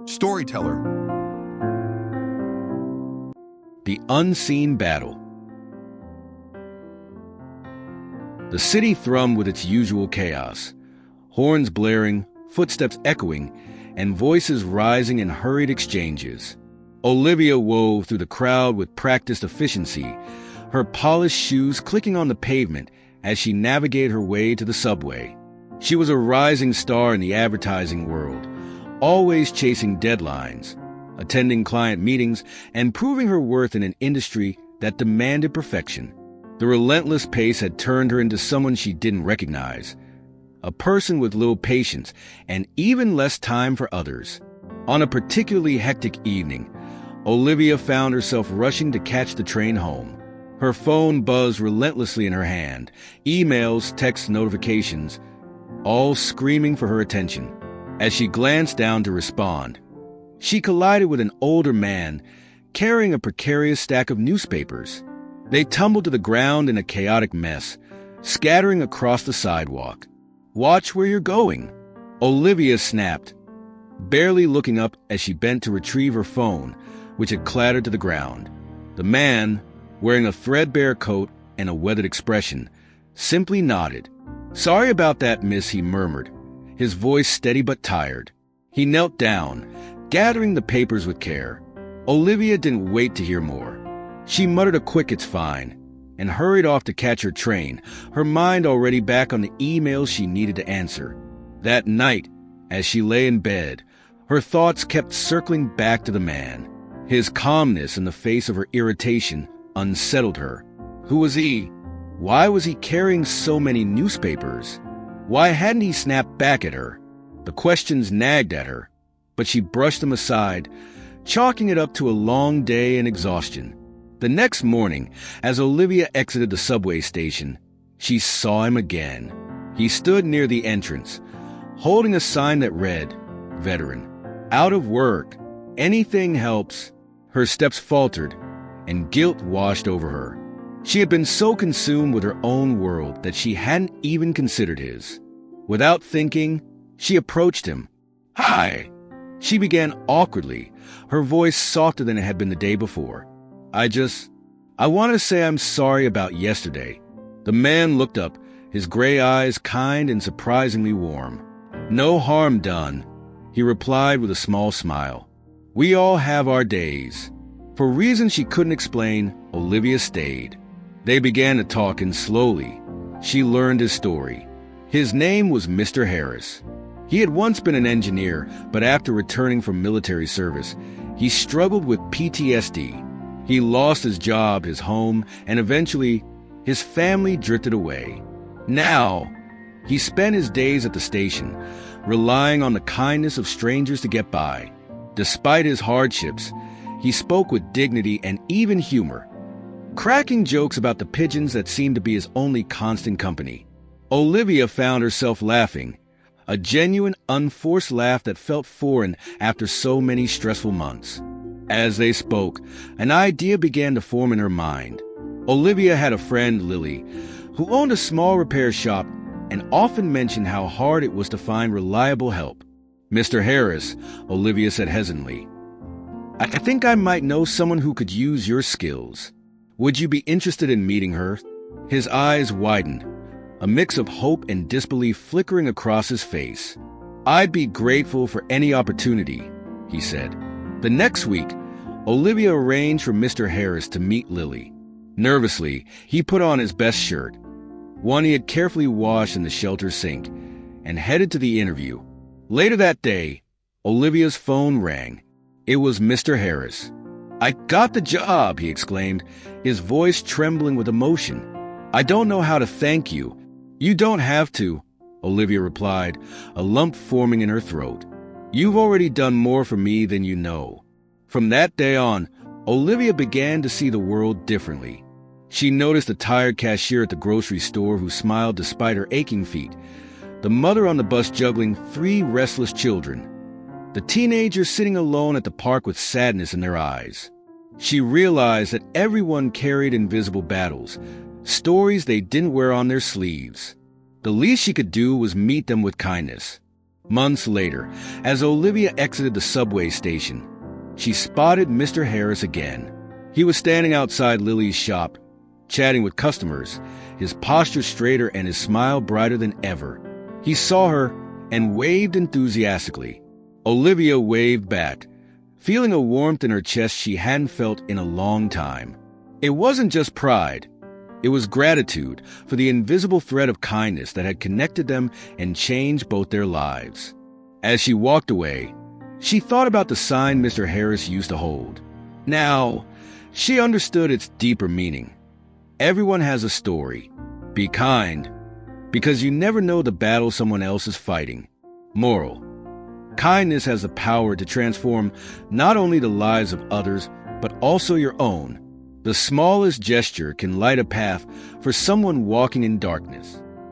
Storyteller. The unseen battle. The city thrummed with its usual chaos, horns blaring, footsteps echoing, and voices rising in hurried exchanges. Olivia wove through the crowd with practiced efficiency, her polished shoes clicking on the pavement as she navigated her way to the subway. She was a rising star in the advertising world, always chasing deadlines, attending client meetings, and proving her worth in an industry that demanded perfection. The relentless pace had turned her into someone she didn't recognize, a person with little patience and even less time for others. On a particularly hectic evening, Olivia found herself rushing to catch the train home. Her phone buzzed relentlessly in her hand, emails, text notifications, all screaming for her attention. As she glanced down to respond, she collided with an older man carrying a precarious stack of newspapers. They tumbled to the ground in a chaotic mess, scattering across the sidewalk. "Watch where you're going," Olivia snapped, barely looking up as she bent to retrieve her phone, which had clattered to the ground. The man, wearing a threadbare coat and a weathered expression, simply nodded. "Sorry about that, miss," he murmured, his voice steady but tired. He knelt down, gathering the papers with care. Olivia didn't wait to hear more. She muttered a quick "it's fine," and hurried off to catch her train, her mind already back on the emails she needed to answer. That night, as she lay in bed, her thoughts kept circling back to the man. His calmness in the face of her irritation unsettled her. Who was he? Why was he carrying so many newspapers? Why hadn't he snapped back at her? The questions nagged at her, but she brushed them aside, chalking it up to a long day and exhaustion. The next morning, as Olivia exited the subway station, she saw him again. He stood near the entrance, holding a sign that read, "Veteran, out of work, anything helps." Her steps faltered, and guilt washed over her. She had been so consumed with her own world that she hadn't even considered his. Without thinking, she approached him. "Hi," she began awkwardly, her voice softer than it had been the day before. I want to say I'm sorry about yesterday." The man looked up, his gray eyes kind and surprisingly warm. "No harm done," he replied with a small smile. "We all have our days." For reasons she couldn't explain, Olivia stayed. They began to talk, and slowly, she learned his story. His name was Mr. Harris. He had once been an engineer, but after returning from military service, he struggled with PTSD. He lost his job, his home, and eventually, his family drifted away. Now, he spent his days at the station, relying on the kindness of strangers to get by. Despite his hardships, he spoke with dignity and even humor, cracking jokes about the pigeons that seemed to be his only constant company. Olivia found herself laughing, a genuine, unforced laugh that felt foreign after so many stressful months. As they spoke, an idea began to form in her mind. Olivia had a friend, Lily, who owned a small repair shop and often mentioned how hard it was to find reliable help. "Mr. Harris," Olivia said hesitantly, I think I might know someone who could use your skills. Would you be interested in meeting her?" His eyes widened, a mix of hope and disbelief flickering across his face. "I'd be grateful for any opportunity," he said. The next week, Olivia arranged for Mr. Harris to meet Lily. Nervously, he put on his best shirt, one he had carefully washed in the shelter sink, and headed to the interview. Later that day, Olivia's phone rang. It was Mr. Harris. "I got the job," he exclaimed, his voice trembling with emotion. "I don't know how to thank you." "You don't have to," Olivia replied, a lump forming in her throat. "You've already done more for me than you know." From that day on, Olivia began to see the world differently. She noticed the tired cashier at the grocery store who smiled despite her aching feet, the mother on the bus juggling 3 restless children, the teenager sitting alone at the park with sadness in their eyes. She realized that everyone carried invisible battles, stories they didn't wear on their sleeves. The least she could do was meet them with kindness. Months later, as Olivia exited the subway station, she spotted Mr. Harris again. He was standing outside Lily's shop, chatting with customers, his posture straighter and his smile brighter than ever. He saw her and waved enthusiastically. Olivia waved back, feeling a warmth in her chest she hadn't felt in a long time. It wasn't just pride. It was gratitude for the invisible thread of kindness that had connected them and changed both their lives. As she walked away, she thought about the sign Mr. Harris used to hold. Now, she understood its deeper meaning. Everyone has a story. Be kind, because you never know the battle someone else is fighting. Moral: kindness has the power to transform not only the lives of others, but also your own. The smallest gesture can light a path for someone walking in darkness.